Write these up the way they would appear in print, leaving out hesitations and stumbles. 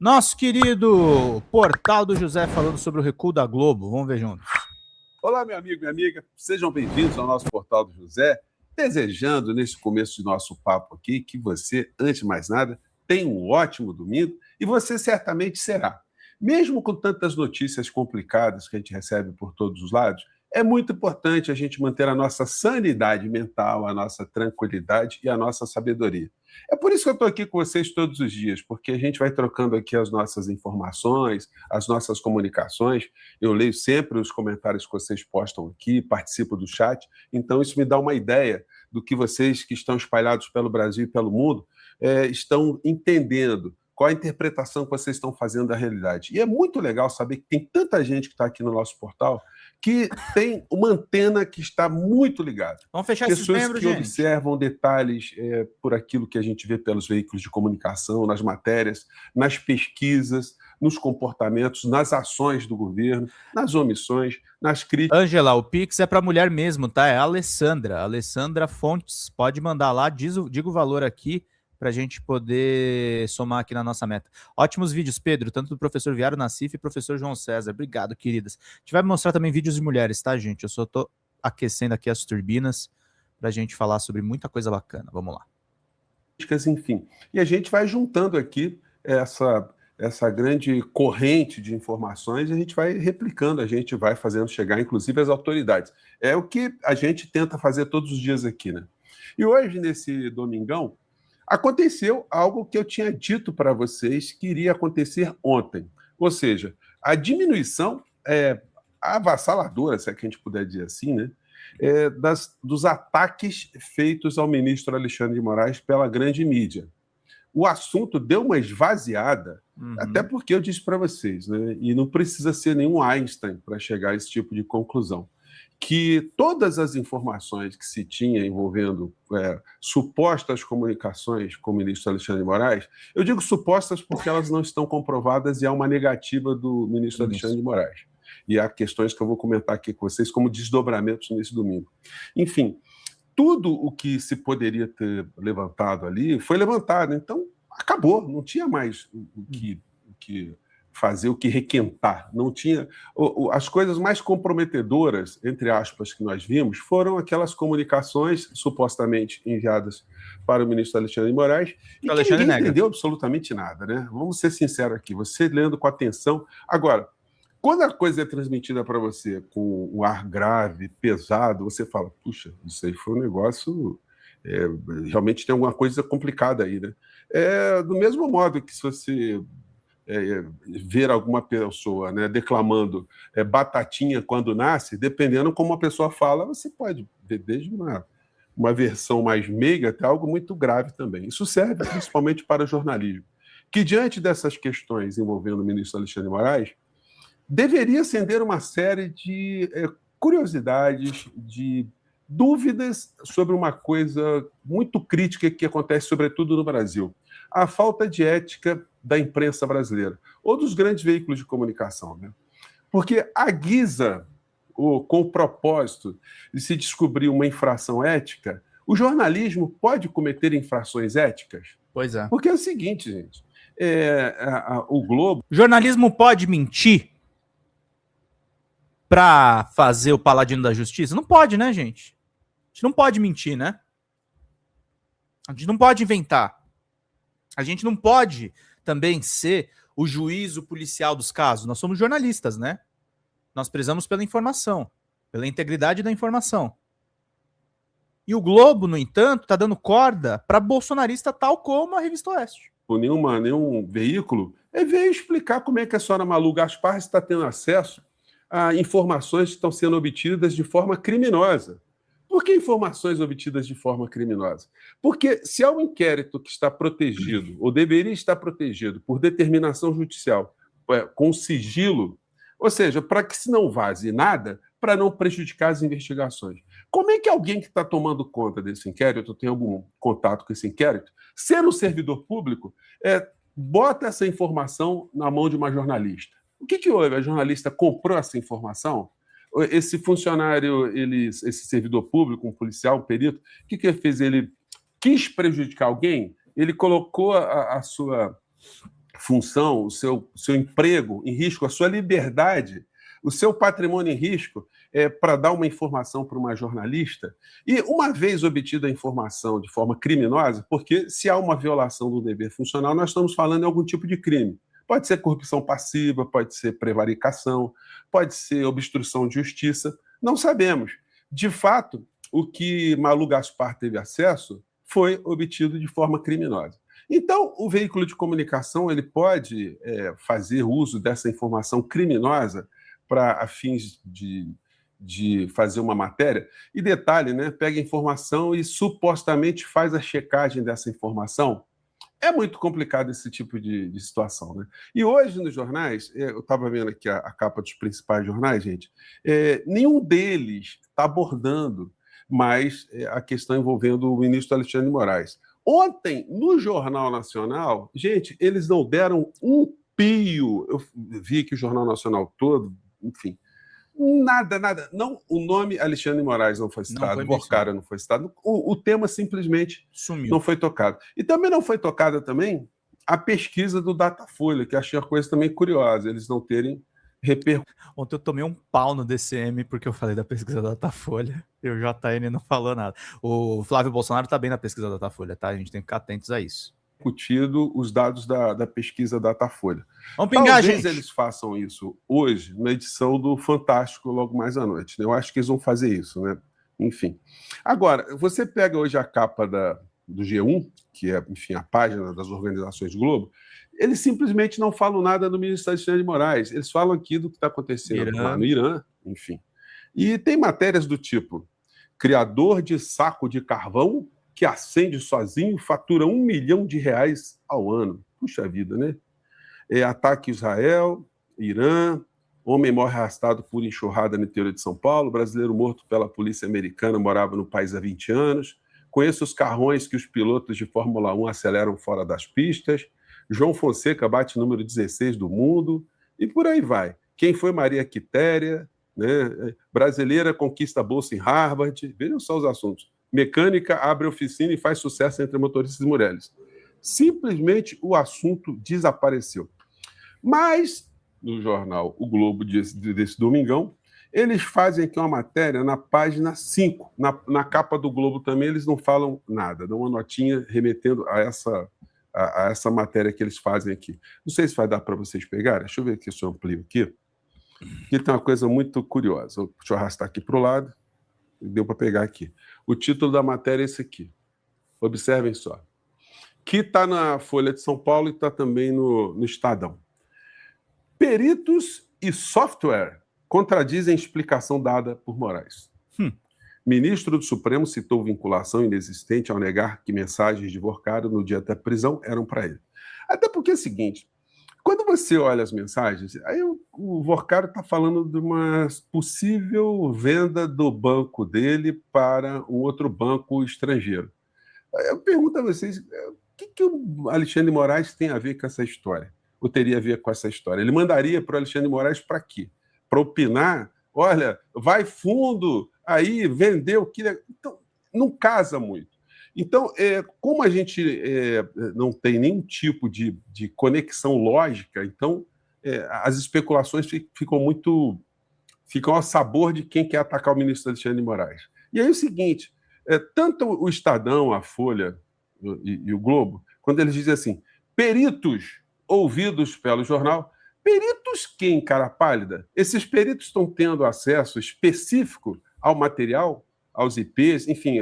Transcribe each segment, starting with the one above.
Nosso querido Portal do José falando sobre o recuo da Globo. Vamos ver juntos. Olá, meu amigo, minha amiga. Sejam bem-vindos ao nosso Portal do José. Desejando, nesse começo de nosso papo aqui, que você, antes de mais nada, tenha um ótimo domingo e você certamente será. Mesmo com tantas notícias complicadas que a gente recebe por todos os lados, é muito importante a gente manter a nossa sanidade mental, a nossa tranquilidade e a nossa sabedoria. É por isso que eu estou aqui com vocês todos os dias, porque a gente vai trocando aqui as nossas informações, as nossas comunicações. Eu leio sempre os comentários que vocês postam aqui, participo do chat, então isso me dá uma ideia do que vocês que estão espalhados pelo Brasil e pelo mundo estão entendendo, qual a interpretação que vocês estão fazendo da realidade. E é muito legal saber que tem tanta gente que está aqui no nosso portal que tem uma antena que está muito ligada. Vamos fechar esses membros, que observam detalhes por aquilo que a gente vê pelos veículos de comunicação, nas matérias, nas pesquisas, nos comportamentos, nas ações do governo, nas omissões, nas críticas. Ângela, o Pix é para mulher mesmo, tá? É a Alessandra. Alessandra Fontes. Pode mandar lá, diga o valor aqui, para a gente poder somar aqui na nossa meta. Ótimos vídeos, Pedro, tanto do professor Viário Nassif e professor João César. Obrigado, queridas. A gente vai mostrar também vídeos de mulheres, tá, gente? Eu só tô aquecendo aqui as turbinas para a gente falar sobre muita coisa bacana. Vamos lá. Enfim, e a gente vai juntando aqui essa grande corrente de informações e a gente vai replicando, a gente vai fazendo chegar, inclusive, às autoridades. É o que a gente tenta fazer todos os dias aqui, né? E hoje, nesse domingão, aconteceu algo que eu tinha dito para vocês que iria acontecer ontem. Ou seja, a diminuição avassaladora, se é que a gente puder dizer assim, né? Dos ataques feitos ao ministro Alexandre de Moraes pela grande mídia. O assunto deu uma esvaziada, até porque eu disse para vocês, né? E não precisa ser nenhum Einstein para chegar a esse tipo de conclusão, que todas as informações que se tinha envolvendo supostas comunicações com o ministro Alexandre de Moraes, eu digo supostas porque elas não estão comprovadas e há uma negativa do ministro Alexandre de Moraes. E há questões que eu vou comentar aqui com vocês como desdobramentos nesse domingo. Enfim, tudo o que se poderia ter levantado ali foi levantado. Então, acabou. Não tinha mais o que fazer, o que requentar. Não tinha. As coisas mais comprometedoras, entre aspas, que nós vimos foram aquelas comunicações supostamente enviadas para o ministro Alexandre de Moraes e que ninguém entendeu absolutamente nada, né? Vamos ser sinceros aqui. Você lendo com atenção. Agora, quando a coisa é transmitida para você com um ar grave, pesado, você fala, puxa, isso aí foi um negócio... realmente tem alguma coisa complicada aí, né? Do mesmo modo que se você ver alguma pessoa, né, declamando batatinha quando nasce, dependendo como a pessoa fala, você pode ver desde uma versão mais meiga até algo muito grave também. Isso serve principalmente para o jornalismo, que diante dessas questões envolvendo o ministro Alexandre de Moraes, deveria acender uma série de curiosidades, de dúvidas sobre uma coisa muito crítica que acontece, sobretudo no Brasil. A falta de ética da imprensa brasileira, ou dos grandes veículos de comunicação, né? Porque a guisa, com o propósito de se descobrir uma infração ética, o jornalismo pode cometer infrações éticas? Pois é. Porque é o seguinte, gente, o Globo... O jornalismo pode mentir para fazer o paladino da justiça? Não pode, né, gente? A gente não pode mentir, né? A gente não pode inventar. A gente não pode também ser o juízo policial dos casos. Nós somos jornalistas, né? Nós prezamos pela informação, pela integridade da informação. E o Globo, no entanto, está dando corda para bolsonarista tal como a Revista Oeste. Nenhum veículo veio explicar como é que a senhora Malu Gaspar está tendo acesso a informações que estão sendo obtidas de forma criminosa. Por que informações obtidas de forma criminosa? Porque se há um inquérito que está protegido, ou deveria estar protegido por determinação judicial, com sigilo, ou seja, para que se não vaze nada, para não prejudicar as investigações. Como é que alguém que está tomando conta desse inquérito, tem algum contato com esse inquérito, sendo um servidor público, bota essa informação na mão de uma jornalista? O que houve? A jornalista comprou essa informação? Esse funcionário, esse servidor público, um policial, um perito, o que ele fez? Ele quis prejudicar alguém? Ele colocou a sua função, o seu emprego em risco, a sua liberdade, o seu patrimônio em risco, para dar uma informação para uma jornalista, e uma vez obtida a informação de forma criminosa, porque se há uma violação do dever funcional, nós estamos falando de algum tipo de crime. Pode ser corrupção passiva, pode ser prevaricação, pode ser obstrução de justiça, não sabemos. De fato, o que Malu Gaspar teve acesso foi obtido de forma criminosa. Então, o veículo de comunicação ele pode fazer uso dessa informação criminosa para fins de fazer uma matéria. E detalhe, né? Pega a informação e supostamente faz a checagem dessa informação. É muito complicado esse tipo de situação, né? E hoje nos jornais, eu estava vendo aqui a capa dos principais jornais, gente, nenhum deles está abordando mais a questão envolvendo o ministro Alexandre de Moraes. Ontem, no Jornal Nacional, gente, eles não deram um pio. Eu vi que o Jornal Nacional todo, enfim, nada. Não, o nome Alexandre de Moraes não foi citado, Vorcara não foi citado, o tema simplesmente sumiu. Não foi tocado. E também não foi tocada também a pesquisa do Datafolha, que achei uma coisa também curiosa, eles não terem repercutido. Ontem eu tomei um pau no DCM porque eu falei da pesquisa da Datafolha e o JN não falou nada. O Flávio Bolsonaro está bem na pesquisa da Datafolha, tá? A gente tem que ficar atentos a isso. Discutido os dados da pesquisa Datafolha. Vamos pingar, Talvez gente. Eles façam isso hoje na edição do Fantástico logo mais à noite. Né? Eu acho que eles vão fazer isso, né? Enfim. Agora, você pega hoje a capa do G1, que é, enfim, a página das organizações Globo, eles simplesmente não falam nada do ministro Alexandre de Moraes. Eles falam aqui do que está acontecendo lá no Irã, enfim. E tem matérias do tipo: criador de saco de carvão que acende sozinho fatura R$1 milhão ao ano. Puxa vida, né? Ataque Israel, Irã, homem morre arrastado por enxurrada no interior de São Paulo, brasileiro morto pela polícia americana, morava no país há 20 anos, conheço os carrões que os pilotos de Fórmula 1 aceleram fora das pistas, João Fonseca bate número 16 do mundo, e por aí vai. Quem foi Maria Quitéria, né? Brasileira conquista bolsa em Harvard, vejam só os assuntos. Mecânica abre oficina e faz sucesso entre motoristas e mulheres. Simplesmente o assunto desapareceu. Mas, no jornal O Globo desse domingão, eles fazem aqui uma matéria na página 5. Na capa do Globo também eles não falam nada, dão uma notinha remetendo a essa matéria que eles fazem aqui. Não sei se vai dar para vocês pegarem. Deixa eu ver aqui se eu amplio aqui. Aqui tem uma coisa muito curiosa. Deixa eu arrastar aqui para o lado. Deu para pegar aqui. O título da matéria é esse aqui. Observem só. Que está na Folha de São Paulo e está também no Estadão. Peritos e software contradizem explicação dada por Moraes. Ministro do Supremo citou vinculação inexistente ao negar que mensagens de Vorcara no dia da prisão eram para ele. Até porque é o seguinte, quando você olha as mensagens, aí o Vorcara está falando de uma possível venda do banco dele para um outro banco estrangeiro. Eu pergunto a vocês, o que o Alexandre de Moraes tem a ver com essa história? Ou teria a ver com essa história? Ele mandaria para o Alexandre de Moraes para quê? Para opinar? Olha, vai fundo, aí vendeu o que... Então, não casa muito. Então, como a gente não tem nenhum tipo de conexão lógica, então as especulações ficam ao sabor de quem quer atacar o ministro Alexandre de Moraes. E aí é o seguinte, tanto o Estadão, a Folha e o Globo, quando eles dizem assim, peritos ouvidos pelo jornal, peritos quem, cara pálida? Esses peritos estão tendo acesso específico ao material, aos IPs, enfim,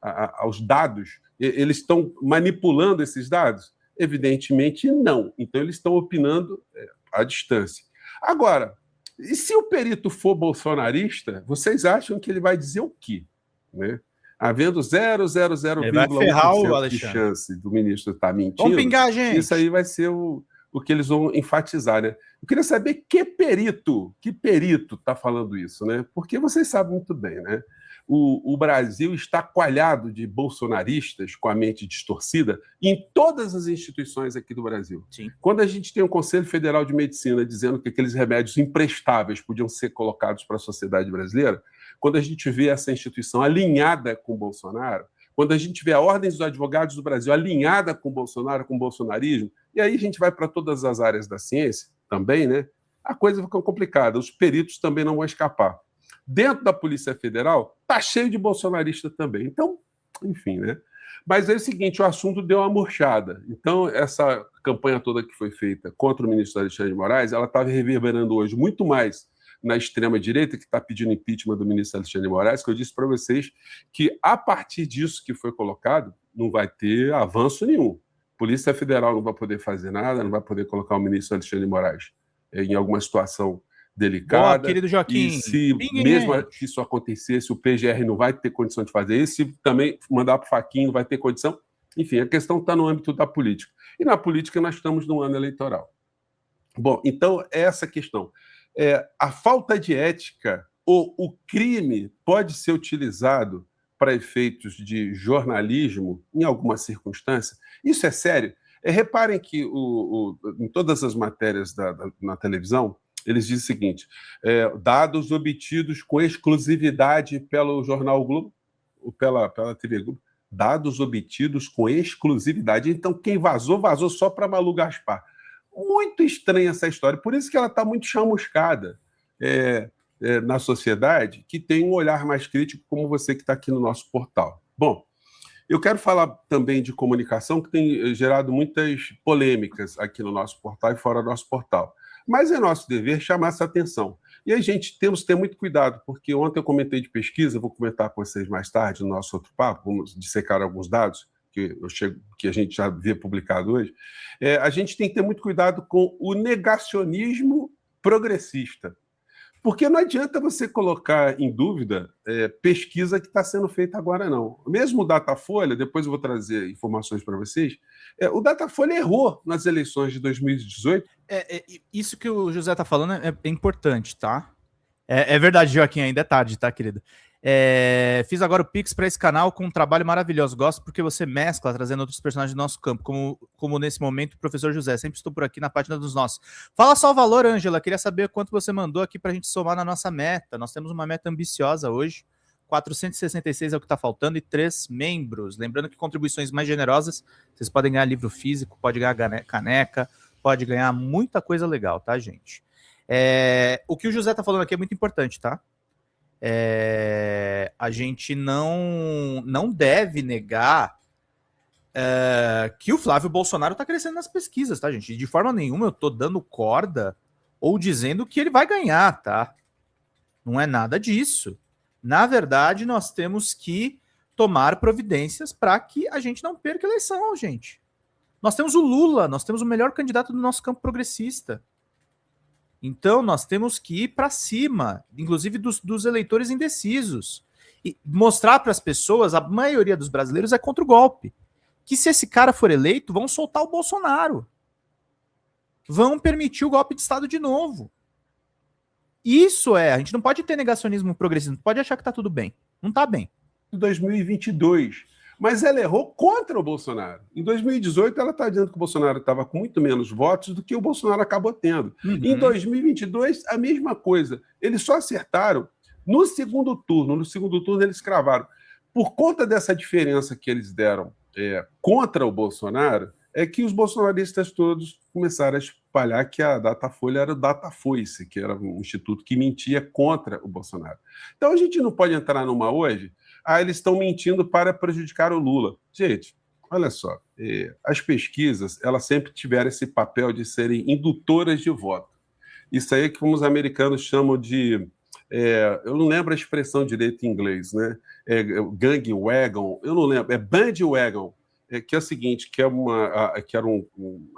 aos dados? Eles estão manipulando esses dados? Evidentemente não. Então eles estão opinando à distância. Agora, e se o perito for bolsonarista, vocês acham que ele vai dizer o quê? Né? Havendo 0,001% de chance do ministro estar mentindo, vamos pingar, gente. Isso aí vai ser o que eles vão enfatizar, né? Eu queria saber que perito está falando isso, né? Porque vocês sabem muito bem, né? O Brasil está coalhado de bolsonaristas com a mente distorcida em todas as instituições aqui do Brasil. Sim. Quando a gente tem o Conselho Federal de Medicina dizendo que aqueles remédios imprestáveis podiam ser colocados para a sociedade brasileira, quando a gente vê essa instituição alinhada com o Bolsonaro, quando a gente vê a Ordem dos Advogados do Brasil alinhada com o Bolsonaro, com o bolsonarismo, e aí a gente vai para todas as áreas da ciência também, né? A coisa fica complicada, os peritos também não vão escapar. Dentro da Polícia Federal, tá cheio de bolsonarista também. Então, enfim, né? Mas é o seguinte, o assunto deu uma murchada. Então, essa campanha toda que foi feita contra o ministro Alexandre de Moraes, ela está reverberando hoje muito mais na extrema-direita, que está pedindo impeachment do ministro Alexandre de Moraes, que eu disse para vocês que, a partir disso que foi colocado, não vai ter avanço nenhum. Polícia Federal não vai poder fazer nada, não vai poder colocar o ministro Alexandre de Moraes em alguma situação delicada. Boa, querido Joaquim. E se mesmo que isso acontecesse, o PGR não vai ter condição de fazer isso, se também mandar para o Fachin não vai ter condição. Enfim, a questão está no âmbito da política. E na política nós estamos num ano eleitoral. Bom, então, essa questão. A falta de ética ou o crime pode ser utilizado para efeitos de jornalismo em alguma circunstância? Isso é sério? Reparem que em todas as matérias na televisão, eles dizem o seguinte, dados obtidos com exclusividade pelo Jornal Globo, ou pela TV Globo, dados obtidos com exclusividade. Então, quem vazou, vazou só para Malu Gaspar. Muito estranha essa história, por isso que ela está muito chamuscada na sociedade, que tem um olhar mais crítico, como você que está aqui no nosso portal. Bom, eu quero falar também de comunicação, que tem gerado muitas polêmicas aqui no nosso portal e fora do nosso portal. Mas é nosso dever chamar essa atenção. E a gente temos que ter muito cuidado, porque ontem eu comentei de pesquisa, vou comentar com vocês mais tarde no nosso outro papo, vamos dissecar alguns dados, que a gente já vê publicado hoje, a gente tem que ter muito cuidado com o negacionismo progressista. Porque não adianta você colocar em dúvida pesquisa que está sendo feita agora, não. Mesmo o Datafolha, depois eu vou trazer informações para vocês, o Datafolha errou nas eleições de 2018. Isso que o José está falando é importante, tá? É verdade, Joaquim, ainda é tarde, tá, querido? Fiz agora o Pix para esse canal com um trabalho maravilhoso. Gosto porque você mescla, trazendo outros personagens do nosso campo, como nesse momento o professor José. Sempre estou por aqui na página dos nossos. Fala só o valor, Ângela. Queria saber quanto você mandou aqui para a gente somar na nossa meta. Nós temos uma meta ambiciosa hoje. 466 é o que está faltando e 3 membros. Lembrando que contribuições mais generosas, vocês podem ganhar livro físico, pode ganhar caneca, pode ganhar muita coisa legal, tá, gente? O que o José está falando aqui é muito importante, tá? A gente não deve negar que o Flávio Bolsonaro está crescendo nas pesquisas, tá, gente? De forma nenhuma eu tô dando corda ou dizendo que ele vai ganhar, tá? Não é nada disso. Na verdade, nós temos que tomar providências para que a gente não perca a eleição, gente. Nós temos o Lula, nós temos o melhor candidato do nosso campo progressista. Então, nós temos que ir para cima, inclusive dos eleitores indecisos. E mostrar para as pessoas, a maioria dos brasileiros é contra o golpe. Que se esse cara for eleito, vão soltar o Bolsonaro. Vão permitir o golpe de Estado de novo. Isso a gente não pode ter negacionismo progressista, não pode achar que tá tudo bem. Não tá bem. Em 2022, mas ela errou contra o Bolsonaro. Em 2018, ela está dizendo que o Bolsonaro estava com muito menos votos do que o Bolsonaro acabou tendo. Uhum. Em 2022, a mesma coisa. Eles só acertaram no segundo turno. No segundo turno, eles cravaram. Por conta dessa diferença que eles deram contra o Bolsonaro, é que os bolsonaristas todos começaram a espalhar que a Datafolha era o Datafoice, que era um instituto que mentia contra o Bolsonaro. Então, a gente não pode entrar numa hoje, eles estão mentindo para prejudicar o Lula. Gente, olha só, as pesquisas, elas sempre tiveram esse papel de serem indutoras de voto. Isso aí é que os americanos chamam de... eu não lembro a expressão direito em inglês, né? Gang wagon, eu não lembro, bandwagon, que é o seguinte, que eram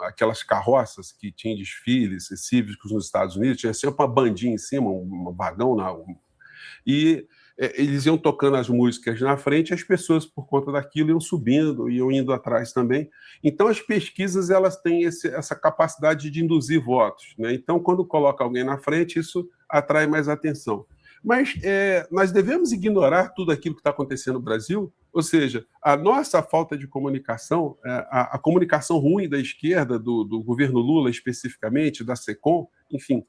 aquelas carroças que tinham desfiles cívicos nos Estados Unidos, tinha sempre uma bandinha em cima, um vagão, e eles iam tocando as músicas na frente, e as pessoas, por conta daquilo, iam subindo, iam indo atrás também. Então, as pesquisas, elas têm essa capacidade de induzir votos, né? Então, quando coloca alguém na frente, isso atrai mais atenção. Mas nós devemos ignorar tudo aquilo que está acontecendo no Brasil, ou seja, a nossa falta de comunicação, a comunicação ruim da esquerda, do governo Lula especificamente, da SECOM, enfim,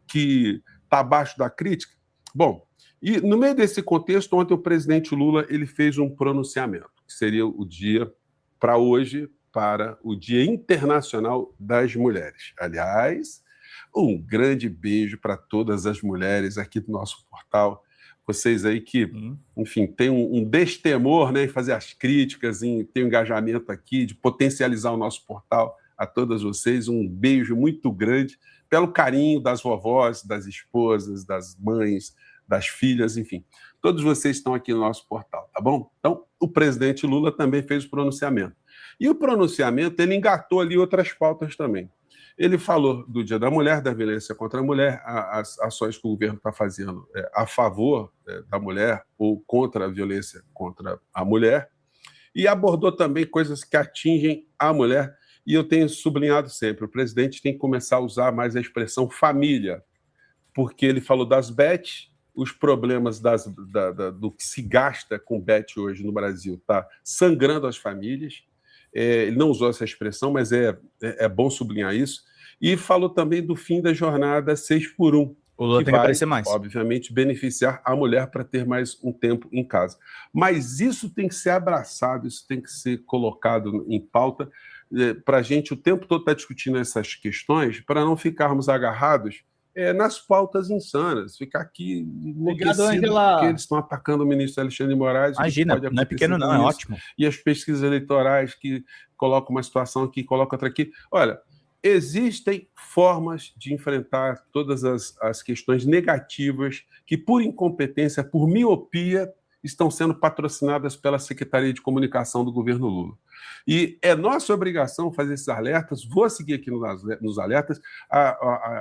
que está abaixo da crítica. Bom, e no meio desse contexto, ontem o presidente Lula ele fez um pronunciamento. que seria o dia para hoje, para o Dia Internacional das Mulheres. Aliás, um grande beijo para todas as mulheres aqui do nosso portal. Vocês aí que, enfim, têm um destemor, né, em fazer as críticas, em ter um engajamento aqui, de potencializar o nosso portal. A todas vocês, um beijo muito grande pelo carinho das vovós, das esposas, das mães, das filhas, enfim. Todos vocês estão aqui no nosso portal, tá bom? Então, o presidente Lula também fez o pronunciamento. E o pronunciamento, ele engatou ali outras pautas também. Ele falou do Dia da Mulher, da violência contra a mulher, as ações que o governo está fazendo a favor da mulher ou contra a violência contra a mulher, e abordou também coisas que atingem a mulher, e eu tenho sublinhado sempre, o presidente tem que começar a usar mais a expressão família, porque ele falou das bets, os problemas do que se gasta com bet hoje no Brasil está sangrando as famílias. Ele não usou essa expressão, mas é bom sublinhar isso. E falou também do fim da jornada 6x1, o Lula que tem vai, que aparecer mais, obviamente, beneficiar a mulher para ter mais um tempo em casa. Mas isso tem que ser abraçado, isso tem que ser colocado em pauta, para a gente o tempo todo estar discutindo essas questões, para não ficarmos agarrados nas pautas insanas, ficar aqui enlouquecido porque eles estão atacando o ministro Alexandre de Moraes. Imagina, não é pequeno não, é ótimo. E as pesquisas eleitorais que colocam uma situação aqui, colocam outra aqui. Olha, existem formas de enfrentar todas as questões negativas que, por incompetência, por miopia, estão sendo patrocinadas pela Secretaria de Comunicação do governo Lula. E é nossa obrigação fazer esses alertas. Vou seguir aqui nos alertas.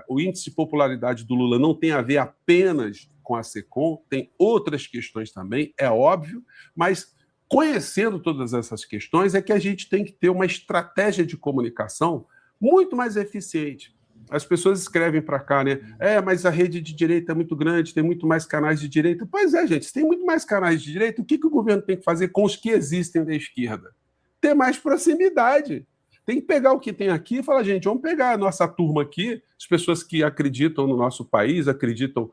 O índice de popularidade do Lula não tem a ver apenas com a SECOM, tem outras questões também, é óbvio, mas conhecendo todas essas questões é que a gente tem que ter uma estratégia de comunicação muito mais eficiente. As pessoas escrevem para cá, né? Mas a rede de direita é muito grande, tem muito mais canais de direita. Pois é, gente, se tem muito mais canais de direita, o que o governo tem que fazer com os que existem da esquerda? Ter mais proximidade. Tem que pegar o que tem aqui e falar, gente, vamos pegar a nossa turma aqui, as pessoas que acreditam no nosso país, acreditam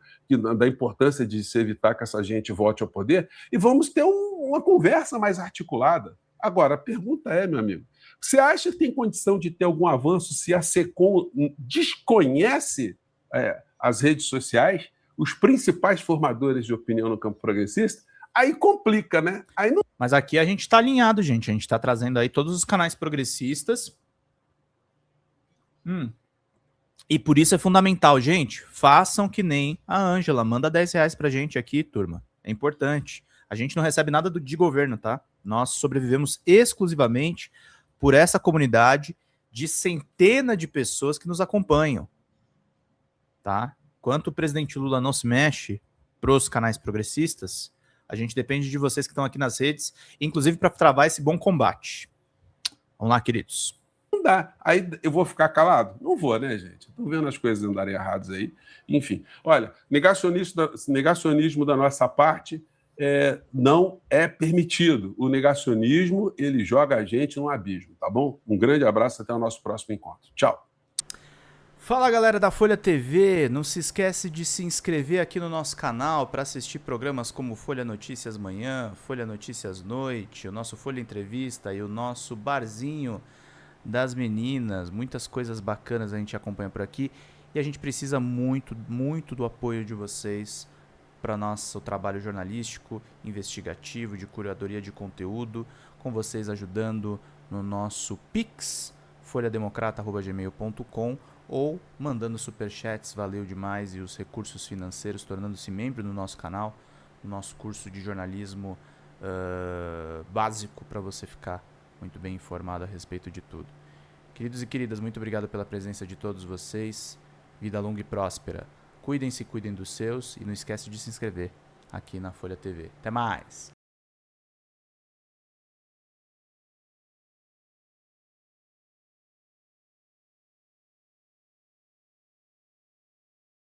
da importância de se evitar que essa gente volte ao poder, e vamos ter uma conversa mais articulada. Agora, a pergunta é, meu amigo, você acha que tem condição de ter algum avanço se a SECOM desconhece as redes sociais, os principais formadores de opinião no campo progressista? Aí complica, né? Aí não... Mas aqui a gente está alinhado, gente. A gente está trazendo aí todos os canais progressistas. E por isso é fundamental, gente. Façam que nem a Ângela. Manda R$10 pra gente aqui, turma. É importante. A gente não recebe nada de governo, tá? Nós sobrevivemos exclusivamente por essa comunidade de centenas de pessoas que nos acompanham, tá? Enquanto o presidente Lula não se mexe pros canais progressistas, a gente depende de vocês que estão aqui nas redes, inclusive para travar esse bom combate. Vamos lá, queridos. Não dá. Aí eu vou ficar calado? Não vou, né, gente? Estou vendo as coisas andarem erradas aí. Enfim, olha, negacionismo da nossa parte não é permitido. O negacionismo, ele joga a gente num abismo, tá bom? Um grande abraço, até o nosso próximo encontro. Tchau. Fala, galera da Folha TV, não se esquece de se inscrever aqui no nosso canal para assistir programas como Folha Notícias Manhã, Folha Notícias Noite, o nosso Folha Entrevista e o nosso Barzinho das Meninas. Muitas coisas bacanas a gente acompanha por aqui e a gente precisa muito, muito do apoio de vocês para nosso trabalho jornalístico, investigativo, de curadoria de conteúdo, com vocês ajudando no nosso Pix, folhademocrata@gmail.com, ou mandando superchats, valeu demais, e os recursos financeiros, tornando-se membro do nosso canal, no nosso curso de jornalismo básico, para você ficar muito bem informado a respeito de tudo. Queridos e queridas, muito obrigado pela presença de todos vocês. Vida longa e próspera. Cuidem-se, cuidem dos seus, e não esquece de se inscrever aqui na Folha TV. Até mais!